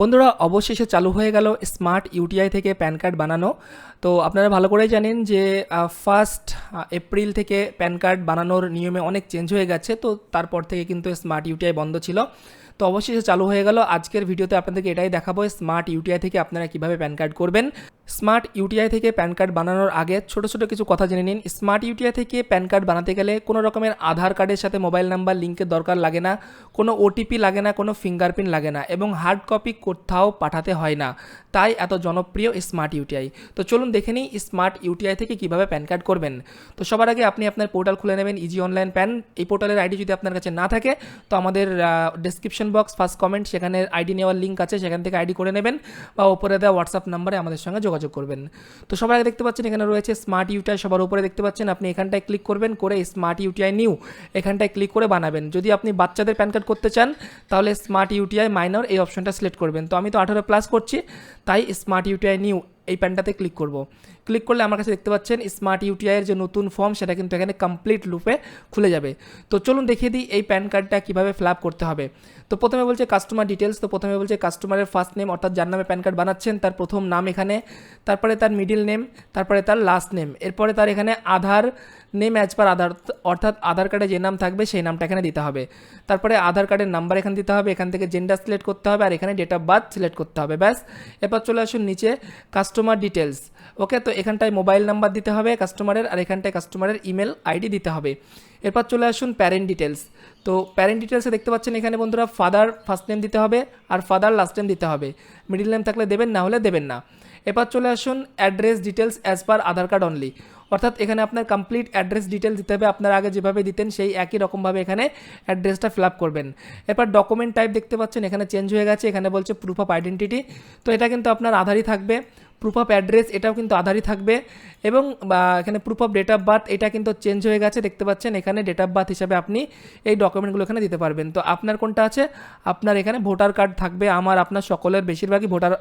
বন্ধুরা অবশেষে চালু হয়ে গেল স্মার্ট ইউটিআই থেকে প্যান কার্ড বানানো। তো আপনারা ভালো করেই জানেন যে 1 এপ্রিল থেকে প্যান কার্ড বানানোর নিয়মে অনেক চেঞ্জ হয়ে গেছে। তো তারপর থেকে কিন্তু স্মার্ট ইউটিআই বন্ধ ছিল। তো অবশেষে চালু হয়ে গেল। আজকের ভিডিওতে আপনাদেরকে এটাই দেখাবো স্মার্ট ইউটিআই থেকে আপনারা কিভাবে প্যান কার্ড করবেন। স্মার্ট ইউটিআই থেকে প্যান কার্ড বানানোর আগে ছোট ছোট কিছু কথা জেনে নিন। স্মার্ট ইউটিআই থেকে প্যান কার্ড বানাতে গেলে কোনো রকমের আধার কার্ডের সাথে মোবাইল নাম্বার লিঙ্কের দরকার লাগে না, কোনো ওটিপি লাগে না, কোনো ফিঙ্গারপ্রিন্ট লাগে না এবং হার্ড কপি কোথাও পাঠাতে হয় না। তাই এত জনপ্রিয় স্মার্ট ইউটিআই। তো চলুন দেখে নিই স্মার্ট ইউটিআই থেকে কিভাবে প্যান কার্ড করবেন। তো সবার আগে আপনি আপনার পোর্টাল খুলে নেবেন, ইজি অনলাইন প্যান। এই পোর্টালের আইডি যদি আপনার কাছে না থাকে তো আমাদের ডেসক্রিপশন বক্স ফার্স্ট কমেন্ট, সেখানে আইডি নেওয়ার লিঙ্ক আছে, সেখান থেকে আইডি করে নেবেন বা ওপরে দেওয়া হোয়াটসঅ্যাপ নাম্বারে আমাদের সঙ্গে যোগাযোগ করবেন। তো সবার আগে দেখতে পাচ্ছেন এখানে রয়েছে স্মার্ট ইউটিআই, সবার উপরে দেখতে পাচ্ছেন। আপনি এখানটায় ক্লিক করবেন, করে স্মার্ট ইউটিআই নিউ এখানটায় ক্লিক করে বানাবেন। যদি আপনি বাচ্চাদের প্যান কার্ড করতে চান তাহলে স্মার্ট ইউটিআই মাইনর এই অপশনটা সিলেক্ট করবেন। তো আমি তো 18+ করছি, তাই স্মার্ট ইউটিআই নিউ এই প্যানটাতে ক্লিক করব। ক্লিক করলে আমার কাছে দেখতে পাচ্ছেন স্মার্ট ইউটিআইয়ের যে নতুন ফর্ম সেটা কিন্তু এখানে কমপ্লিট লুপে খুলে যাবে। তো চলুন দেখিয়ে দিই এই প্যান কার্ডটা কীভাবে ফিল আপ করতে হবে। তো প্রথমে বলছে কাস্টমার ডিটেলস। তো প্রথমে বলছে কাস্টমারের ফার্স্ট নেম, অর্থাৎ যার নামে প্যান কার্ড বানাচ্ছেন তার প্রথম নাম এখানে, তারপরে তার মিডিল নেম, তারপরে তার লাস্ট নেম, এরপরে তার এখানে আধার নেম অ্যাজ পার আধার, অর্থাৎ আধার কার্ডে যে নাম থাকবে সেই নামটা এখানে দিতে হবে। তারপরে আধার কার্ডের নাম্বার এখানে দিতে হবে, এখান থেকে জেন্ডার সিলেক্ট করতে হবে আর এখানে ডেট অফ বার্থ সিলেক্ট করতে হবে। ব্যাস, এরপর চলে আসুন নিচে কাস্টমার ডিটেলস। ওকে, তো এখানটায় মোবাইল নাম্বার দিতে হবে কাস্টমারের আর এখানটায় কাস্টমারের ইমেল আইডি দিতে হবে। এরপর চলে আসুন প্যারেন্ট ডিটেলস। তো প্যারেন্ট ডিটেলসে দেখতে পাচ্ছেন এখানে বন্ধুরা ফাদার ফার্স্ট নেম দিতে হবে আর ফাদার লাস্ট নেম দিতে হবে। মিডিল নেম থাকলে দেবেন, না হলে দেবেন না। এরপর চলে আসুন অ্যাড্রেস ডিটেলস অ্যাজ পার আধার কার্ড অনলি, অর্থাৎ এখানে আপনার কমপ্লিট অ্যাড্রেস ডিটেলস দিতে হবে। আপনার আগে যেভাবে দিতেন সেই একই রকমভাবে এখানে অ্যাড্রেসটা ফিল আপ করবেন। এরপর ডকুমেন্ট টাইপ দেখতে পাচ্ছেন এখানে চেঞ্জ হয়ে গেছে, এখানে বলছে প্রুফ অফ আইডেন্টিটি। তো এটা কিন্তু আপনার আধারই থাকবে। প্রুফ অফ অ্যাড্রেস এটাও কিন্তু আধারই থাকবে এবং এখানে proof of date of birth এটা কিন্তু চেঞ্জ হয়ে গেছে, দেখতে পাচ্ছেন এখানে ডেট অফ বার্থ হিসাবে আপনি এই ডকুমেন্টগুলো এখানে দিতে পারবেন। তো আপনার কোনটা আছে? আপনার এখানে ভোটার কার্ড থাকবে, আমার আপনার সকলের বেশিরভাগই ভোটার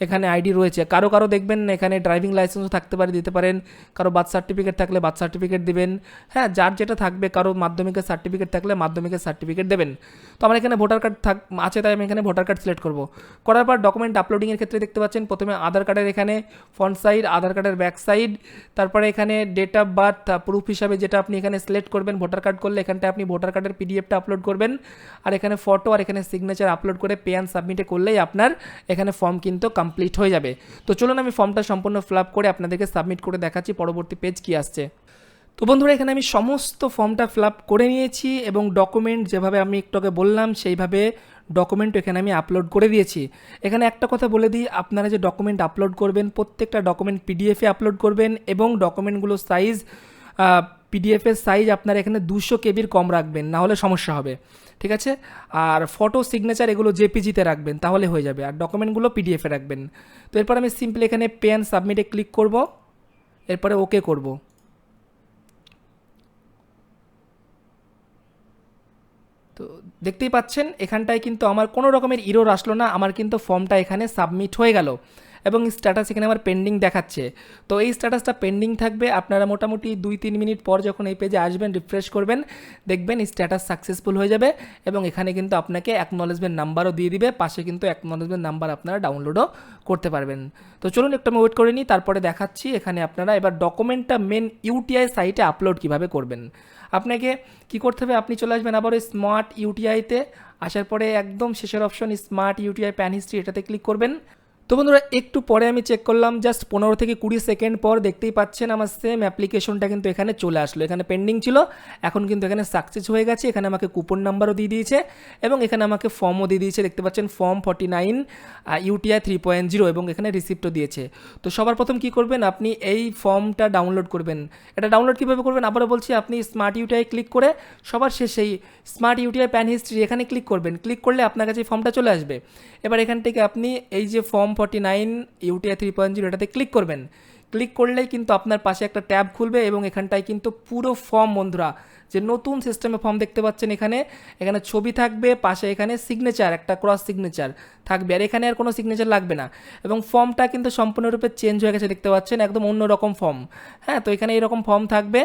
এখানে আইডি রয়েছে। কারো কারো দেখবেন এখানে ড্রাইভিং লাইসেন্সও থাকতে পারে, দিতে পারেন। কারো বার্থ সার্টিফিকেট থাকলে বার্থ সার্টিফিকেট দিবেন। হ্যাঁ, যার যেটা থাকবে। কারো মাধ্যমিকের সার্টিফিকেট থাকলে মাধ্যমিকের সার্টিফিকেট দেবেন। তো আমার এখানে ভোটার কার্ড আছে, তাই আমি এখানে ভোটার কার্ড সিলেক্ট করব। করার পর ডকুমেন্ট আপলোডিংয়ের ক্ষেত্রে দেখতে পাচ্ছেন প্রথমে আধার কার্ডের এখানে ফ্রন্ট সাইড, আধার কার্ডের ব্যাক সাইড, তারপরে এখানে ডেট অফ বার্থ প্রুফ হিসাবে যেটা আপনি এখানে সিলেক্ট করবেন। ভোটার কার্ড করলে এখানটায় আপনি ভোটার কার্ডের পিডিএফটা আপলোড করবেন আর এখানে ফটো আর এখানে সিগনেচার আপলোড করে পে অ্যান্ড সাবমিটে করলেই আপনার এখানে ফর্ম কিন্তু কমপ্লিট হয়ে যাবে। তো চলুন আমি ফর্মটা সম্পূর্ণ ফিল আপ করে আপনাদেরকে সাবমিট করে দেখাচ্ছি পরবর্তী পেজ কি আসছে। তো বন্ধুরা এখানে আমি সমস্ত ফর্মটা ফিল আপ করে নিয়েছি এবং ডকুমেন্ট যেভাবে আমি একটু আগে বললাম সেইভাবে ডকুমেন্ট এখানে আমি আপলোড করে দিয়েছি। এখানে একটা কথা বলে দিই, আপনারা যে ডকুমেন্ট আপলোড করবেন প্রত্যেকটা ডকুমেন্ট পিডিএফে আপলোড করবেন এবং ডকুমেন্টগুলোর সাইজ পিডিএফের সাইজ আপনার এখানে 200 কেবির কম রাখবেন, না হলে সমস্যা হবে, ঠিক আছে। আর ফটো সিগনেচার এগুলো জেপিজিতে রাখবেন, তাহলে হয়ে যাবে। আর ডকুমেন্টগুলো পিডিএফে রাখবেন। তো এরপর আমি সিম্পলি এখানে পে অ্যান্ড সাবমিটে ক্লিক করব, এরপরে ওকে করব। তো দেখতেই পাচ্ছেন এখানটায় কিন্তু আমার কোনো রকমের ইরর আসলো না, আমার কিন্তু ফর্মটা এখানে সাবমিট হয়ে গেল এবং স্ট্যাটাস এখানে আমার পেন্ডিং দেখাচ্ছে। তো এই স্ট্যাটাসটা পেন্ডিং থাকবে। আপনারা মোটামুটি 2-3 মিনিট পর যখন এই পেজে আসবেন রিফ্রেশ করবেন, দেখবেন স্ট্যাটাস সাকসেসফুল হয়ে যাবে এবং এখানে কিন্তু আপনাকে অ্যাকনলেজমেন্ট নাম্বারও দিয়ে দিবে। পাশে কিন্তু অ্যাকনলেজমেন্ট নাম্বার আপনারা ডাউনলোডও করতে পারবেন। তো চলুন একটু আমি ওয়েট করে নিই, তারপরে দেখাচ্ছি এখানে আপনারা এবার ডকুমেন্টটা মেন ইউটিআই সাইটে আপলোড কিভাবে করবেন। আপনাকে কি করতে হবে, আপনি চলে আসবেন আবার স্মার্ট ইউটিআইতে। আসার পরে একদম শেষের option smart UTI pan history, এটাতে ক্লিক করবেন। তো বন্ধুরা একটু পরে আমি চেক করলাম, জাস্ট 15 থেকে 20 সেকেন্ড পর দেখতেই পাচ্ছেন আমার সেম অ্যাপ্লিকেশনটা কিন্তু এখানে চলে আসলো। এখানে পেন্ডিং ছিল, এখন কিন্তু এখানে সাকসেস হয়ে গেছে। এখানে আমাকে কুপন নাম্বারও দিয়ে দিয়েছে এবং এখানে আমাকে ফর্মও দিয়ে দিয়েছে, দেখতে পাচ্ছেন ফর্ম 49 ইউটিআই 3.0 এবং এখানে রিসিপ্টও দিয়েছে। তো সবার প্রথম কি করবেন, আপনি এই ফর্মটা ডাউনলোড করবেন। এটা ডাউনলোড কীভাবে করবেন আবারও বলছি, আপনি স্মার্ট ইউটিআই ক্লিক করে সবার শেষেই স্মার্ট ইউটিআই প্যান হিস্ট্রি এখানে ক্লিক করবেন। ক্লিক করলে আপনার কাছে ফর্মটা চলে আসবে। এবার এখান থেকে আপনি এই যে ফর্ম 49 ইউটিআই 3.0 এটাতে ক্লিক করবেন। ক্লিক করলেই কিন্তু আপনার পাশে একটা ট্যাব খুলবে এবং এখানটায় কিন্তু পুরো ফর্ম বন্ধুরা যে নতুন সিস্টেমে ফর্ম দেখতে পাচ্ছেন, এখানে এখানে ছবি থাকবে, পাশে এখানে সিগনেচার, একটা ক্রস সিগনেচার থাকবে, আর এখানে আর কোনো সিগনেচার লাগবে না। এবং ফর্মটা কিন্তু সম্পূর্ণরূপে চেঞ্জ হয়ে গেছে দেখতে পাচ্ছেন, একদম অন্যরকম ফর্ম। হ্যাঁ, তো এখানে এরকম ফর্ম থাকবে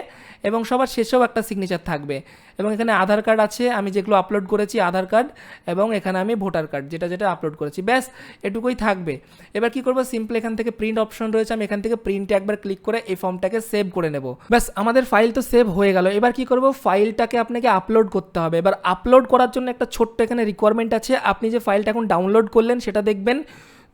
এবং সবার শেষেও একটা সিগনেচার থাকবে। এবং এখানে আধার কার্ড আছে, আমি যেগুলো আপলোড করেছি আধার কার্ড, এবং এখানে আমি ভোটার কার্ড যেটা যেটা আপলোড করেছি, ব্যাস এটুকুই থাকবে। এবার কি করব, সিম্পল এখান থেকে প্রিন্ট অপশন রয়েছে, আমি এখান থেকে প্রিন্টে একবার ক্লিক করে এই ফর্মটাকে সেভ করে নেব। ব্যাস আমাদের ফাইল তো সেভ হয়ে গেল। এবার কি করব, ফাইলটাকে আপনাকে আপলোড করতে হবে। এবার আপলোড করার জন্য একটা ছোট্ট এখানে রিকোয়ারমেন্ট আছে, আপনি যে ফাইলটা এখন ডাউনলোড করলেন সেটা দেখবেন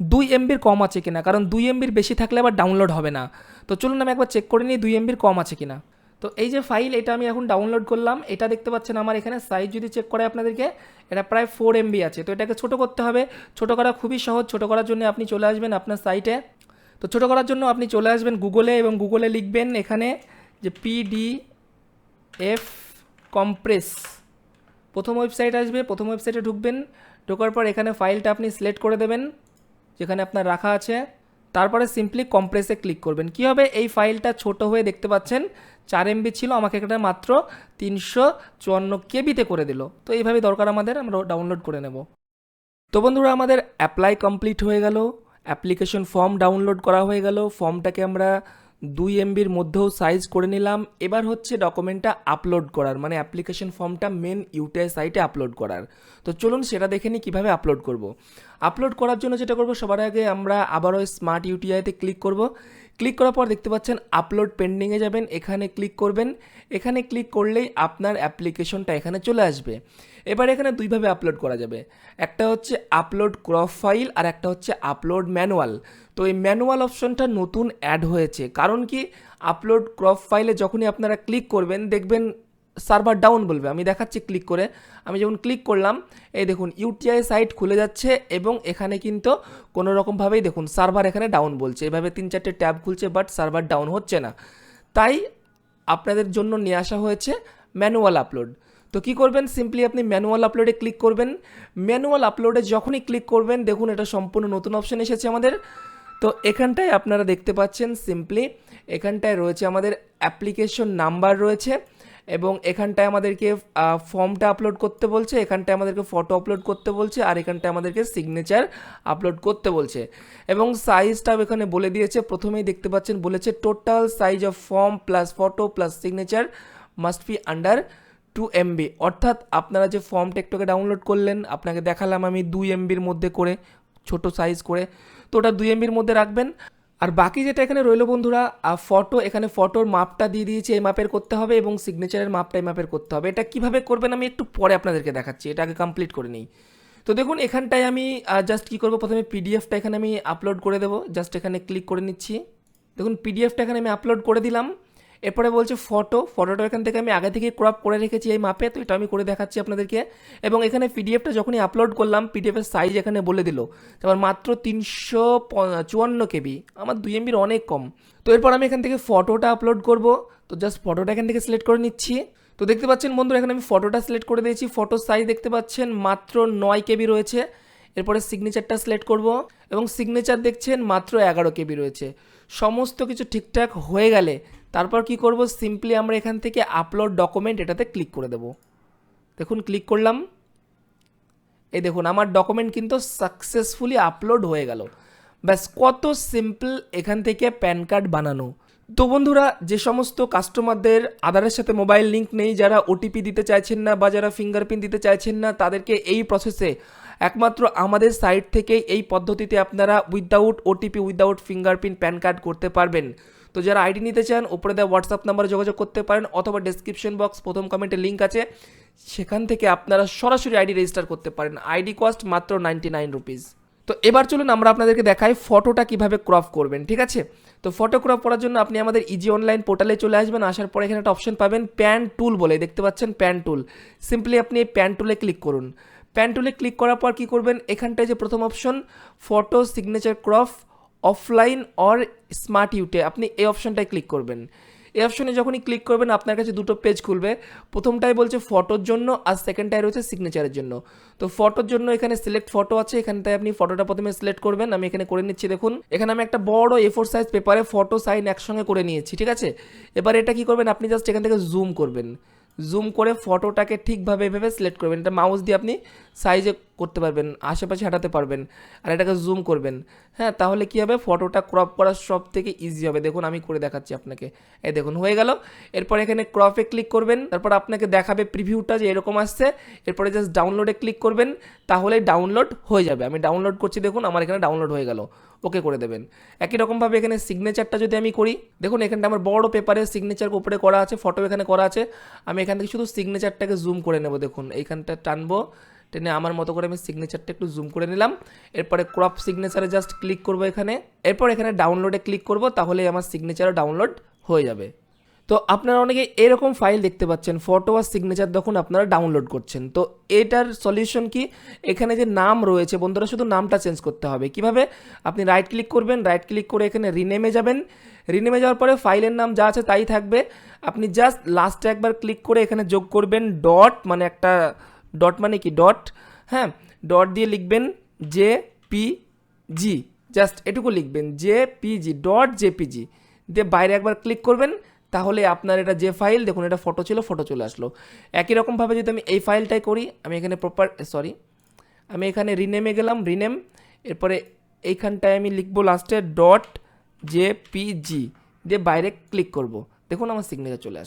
2 MBর কম আছে কিনা, কারণ 2 MBর বেশি থাকলে আবার ডাউনলোড হবে না। তো চলুন আমি একবার চেক করে নিই 2 MBর কম আছে কিনা। তো এই যে ফাইল, এটা আমি এখন ডাউনলোড করলাম, এটা দেখতে পাচ্ছেন আমার এখানে সাইজ যদি চেক করে আপনাদেরকে, এটা প্রায় 4 MB আছে। তো এটাকে ছোটো করতে হবে, ছোটো করা খুবই সহজ। ছোটো করার জন্য আপনি চলে আসবেন আপনার সাইটে। তো ছোটো করার জন্য আপনি চলে আসবেন গুগলে, এবং গুগলে লিখবেন এখানে যে PDF কম্প্রেস, প্রথম ওয়েবসাইট আসবে, প্রথম ওয়েবসাইটে ঢুকবেন। ঢোকার পর এখানে ফাইলটা আপনি সিলেক্ট করে দেবেন যেখানে আপনার রাখা আছে, তারপরে সিম্পলি কম্প্রেসে ক্লিক করবেন। কী হবে, এই ফাইলটা ছোট হয়ে দেখতে পাচ্ছেন 4 MB ছিল, আমাকে এখানে মাত্র 354 KBতে করে দিল। তো এইভাবে দরকার আমাদের, আমরা ডাউনলোড করে নেব। তো বন্ধুরা, আমাদের অ্যাপ্লাই কমপ্লিট হয়ে গেল, অ্যাপ্লিকেশন ফর্ম ডাউনলোড করা হয়ে গেল, ফর্মটাকে আমরা 2 MBর মধ্যেও সাইজ করে নিলাম। এবার হচ্ছে ডকুমেন্টটা আপলোড করার, মানে অ্যাপ্লিকেশন ফর্মটা মেন ইউটিআই সাইটে আপলোড করার। তো চলুন সেটা দেখে নিই কীভাবে আপলোড করব। আপলোড করার জন্য যেটা করব, সবার আগে আমরা আবারও স্মার্ট ইউটিআইতে ক্লিক করব। ক্লিক করার পর দেখতে পাচ্ছেন আপলোড পেন্ডিংয়ে যাবেন, এখানে ক্লিক করবেন। এখানে ক্লিক করলেই আপনার অ্যাপ্লিকেশনটা এখানে চলে আসবে। এবার এখানে দুইভাবে আপলোড করা যাবে, একটা হচ্ছে আপলোড ক্রপ ফাইল আর একটা হচ্ছে আপলোড ম্যানুয়াল। তো এই ম্যানুয়াল অপশনটা নতুন অ্যাড হয়েছে, কারণ কি আপলোড ক্রপ ফাইলে যখনই আপনারা ক্লিক করবেন দেখবেন সার্ভার ডাউন বলবে। আমি দেখাচ্ছি ক্লিক করে, আমি যখন ক্লিক করলাম এই দেখুন ইউটিআই সাইট খুলে যাচ্ছে, এবং এখানে কিন্তু কোনো রকমভাবেই দেখুন সার্ভার এখানে ডাউন বলছে, এভাবে 3-4টে ট্যাব খুলছে, বাট সার্ভার ডাউন হচ্ছে না। তাই আপনাদের জন্য নিয়ে আসা হয়েছে ম্যানুয়াল আপলোড। তো কী করবেন, সিম্পলি আপনি ম্যানুয়াল আপলোডে ক্লিক করবেন। ম্যানুয়াল আপলোডে যখনই ক্লিক করবেন দেখুন এটা সম্পূর্ণ নতুন অপশন এসেছে আমাদের। তো এখানটায় আপনারা দেখতে পাচ্ছেন সিম্পলি এখানটায় রয়েছে আমাদের অ্যাপ্লিকেশন নাম্বার রয়েছে, এবং এখানটায় আমাদেরকে ফর্মটা আপলোড করতে বলছে, এখানটায় আমাদেরকে ফটো আপলোড করতে বলছে, আর এখানটায় আমাদেরকে সিগনেচার আপলোড করতে বলছে, এবং সাইজটাও এখানে বলে দিয়েছে। প্রথমেই দেখতে পাচ্ছেন বলেছে total size of form plus photo plus signature must be under 2 MB। অর্থাৎ আপনারা যে ফর্মটা একটুকে ডাউনলোড করলেন, আপনাকে দেখালাম আমি 2 MBর মধ্যে করে, ছোট সাইজ করে, তো ওটা 2 MBর মধ্যে রাখবেন। আর বাকি যেটা এখানে রইল বন্ধুরা, ফটো, এখানে ফটোর মাপটা দিয়ে দিয়েছি, এই মাপের করতে হবে, এবং সিগনেচারের মাপটা এই মাপের করতে হবে। এটা কিভাবে করবেন আমি একটু পরে আপনাদেরকে দেখাচ্ছি, এটা আগে কমপ্লিট করে নিই। তো দেখুন এখানটায় আমি জাস্ট কী করবো, প্রথমে পিডিএফটা এখানে আমি আপলোড করে দেবো, জাস্ট এখানে ক্লিক করে নিচ্ছি। দেখুন পিডিএফটা এখানে আমি আপলোড করে দিলাম। এরপরে বলছে ফটোটা এখান থেকে আমি আগে থেকে ক্রপ করে রেখেছি এই মাপে, তো এটা আমি করে দেখাচ্ছি আপনাদেরকে। এবং এখানে পিডিএফটা যখনই আপলোড করলাম, পিডিএফের সাইজ এখানে বলে দিল, তারপর মাত্র 354 KB, আমার 2 MBর অনেক কম। তো এরপর আমি এখান থেকে ফটোটা আপলোড করব, তো জাস্ট ফটোটা এখান থেকে সিলেক্ট করে নিচ্ছি। তো দেখতে পাচ্ছেন বন্ধুরা, এখানে আমি ফটোটা সিলেক্ট করে দিয়েছি, ফটোর সাইজ দেখতে পাচ্ছেন মাত্র 9 KB রয়েছে। এরপরে সিগনেচারটা সিলেক্ট করব, এবং সিগনেচার দেখছেন মাত্র 11 KB রয়েছে। সমস্ত কিছু ঠিকঠাক হয়ে গেলে তারপর কি করব, সিম্পলি আমরা এখান থেকে আপলোড ডকুমেন্ট এটাতে ক্লিক করে দেব। দেখুন ক্লিক করলাম, এই দেখুন আমার ডকুমেন্ট কিন্তু সাকসেসফুলি আপলোড হয়ে গেল। ব্যাস কত সিম্পল এখান থেকে প্যান কার্ড বানানো। তো বন্ধুরা, যে সমস্ত কাস্টমারদের আধারের সাথে মোবাইল লিঙ্ক নেই, যারা ওটিপি দিতে চাইছেন না বা যারা ফিঙ্গারপ্রিন্ট দিতে চাইছেন না, তাদেরকে এই প্রসেসে একমাত্র আমাদের সাইট থেকেই এই পদ্ধতিতে আপনারা without OTP without fingerprint pan card করতে পারবেন। তো যারা আইডি নিতে চান উপরে দেওয়া হোয়াটসঅ্যাপ নাম্বারে যোগাযোগ করতে পারেন, অথবা ডেসক্রিপশন বক্স প্রথম কমেন্টে লিঙ্ক আছে, সেখান থেকে আপনারা সরাসরি আইডি রেজিস্টার করতে পারেন। আইডি কস্ট মাত্র 99 রুপিস। তো এবার চলুন আমরা আপনাদেরকে দেখাই ফটোটা কিভাবে ক্রপ করবেন, ঠিক আছে? তো ফটো ক্রপ করার জন্য আপনি আমাদের ইজি অনলাইন পোর্টালে চলে আসবেন। আসার পরে এখানে একটা অপশন পাবেন প্যান টুল বলে, দেখতে পাচ্ছেন প্যান টুল। সিম্পলি আপনি এই প্যান টুলে ক্লিক করুন। প্যান টুলে ক্লিক করার পর কী করবেন, এখানটায় যে প্রথম option photo signature crop offline or smart ইউটে, আপনি এই অপশনটায় ক্লিক করবেন। এই অপশনে যখনই ক্লিক করবেন আপনার কাছে দুটো পেজ খুলবে। প্রথমটাই বলছে ফটোর জন্য, আর সেকেন্ডটাই রয়েছে সিগনেচারের জন্য। তো ফটোর জন্য এখানে সিলেক্ট ফটো আছে, এখানটায় আপনি ফটোটা প্রথমে সিলেক্ট করবেন। আমি এখানে করে নিচ্ছি, দেখুন এখানে আমি একটা বড় A4 সাইজ পেপারে ফটো সাইন একসঙ্গে করে নিয়েছি, ঠিক আছে? এবার এটা কি করবেন, আপনি জাস্ট এখান থেকে জুম করবেন। জুম করে ফটোটাকে ঠিকভাবে এভাবে সিলেক্ট করবেন। এটা মাউস দিয়ে আপনি সাইজে করতে পারবেন, আশেপাশে হাঁটাতে পারবেন, আর এটাকে জুম করবেন। হ্যাঁ, তাহলে কী হবে, ফটোটা ক্রপ করা সব থেকে ইজি হবে। দেখুন আমি করে দেখাচ্ছি আপনাকে, এই দেখুন হয়ে গেল। এরপর এখানে ক্রপে ক্লিক করবেন, তারপর আপনাকে দেখাবে প্রিভিউটা যে এরকম আসছে। এরপরে জাস্ট ডাউনলোডে ক্লিক করবেন, তাহলে ডাউনলোড হয়ে যাবে। আমি ডাউনলোড করছি, দেখুন আমার এখানে ডাউনলোড হয়ে গেল। ওকে করে দেবেন। একই রকমভাবে এখানে সিগনেচারটা যদি আমি করি, দেখুন এখানটা আমার বড় পেপারে সিগনেচার উপরে করা আছে, ফটো এখানে করা আছে। আমি এখান থেকে শুধু সিগনেচারটাকে জুম করে নেব। দেখুন এইখানটা টানবো, টেনে আমার মতো করে আমি সিগনেচারটা একটু জুম করে নিলাম। এরপরে ক্রপ সিগনেচারে জাস্ট ক্লিক করব এখানে, এরপর এখানে ডাউনলোডে ক্লিক করব, তাহলে আমার সিগনেচারও ডাউনলোড হয়ে যাবে। তো আপনারা অনেকে এরকম ফাইল দেখতে পাচ্ছেন, ফটো আর সিগনেচার যখন আপনারা ডাউনলোড করছেন। তো এটার সলিউশন কি, এখানে যে নাম রয়েছে বন্ধুরা, শুধু নামটা চেঞ্জ করতে হবে। কিভাবে, আপনি রাইট ক্লিক করবেন, রাইট ক্লিক করে এখানে রিনেমে যাবেন। রিনেমে যাওয়ার পরে ফাইলের নাম যা আছে তাই থাকবে। আপনি জাস্ট লাস্টে একবার ক্লিক করে এখানে যোগ করবেন ডট, মানে একটা ডট মানে কি ডট, হ্যাঁ, ডট দিয়ে লিখবেন জেপিজি, জাস্ট এটুকু লিখবেন জেপিজি, ডট জেপিজি দিয়ে বাইরে একবার ক্লিক করবেন, তাহলে আপনার এটা যে ফাইল, দেখুন এটা ফটো ছিল, ফটো চলে আসলো। একই রকমভাবে যদি আমি এই ফাইলটাই করি, আমি এখানে আমি এখানে রিনেমে গেলাম, রিনেম, এরপরে এইখানটায় আমি লিখবো লাস্টে ডট জেপিজি দিয়ে বাইরে ক্লিক করব, দেখুন আমার সিগনেচার চলে আসছে।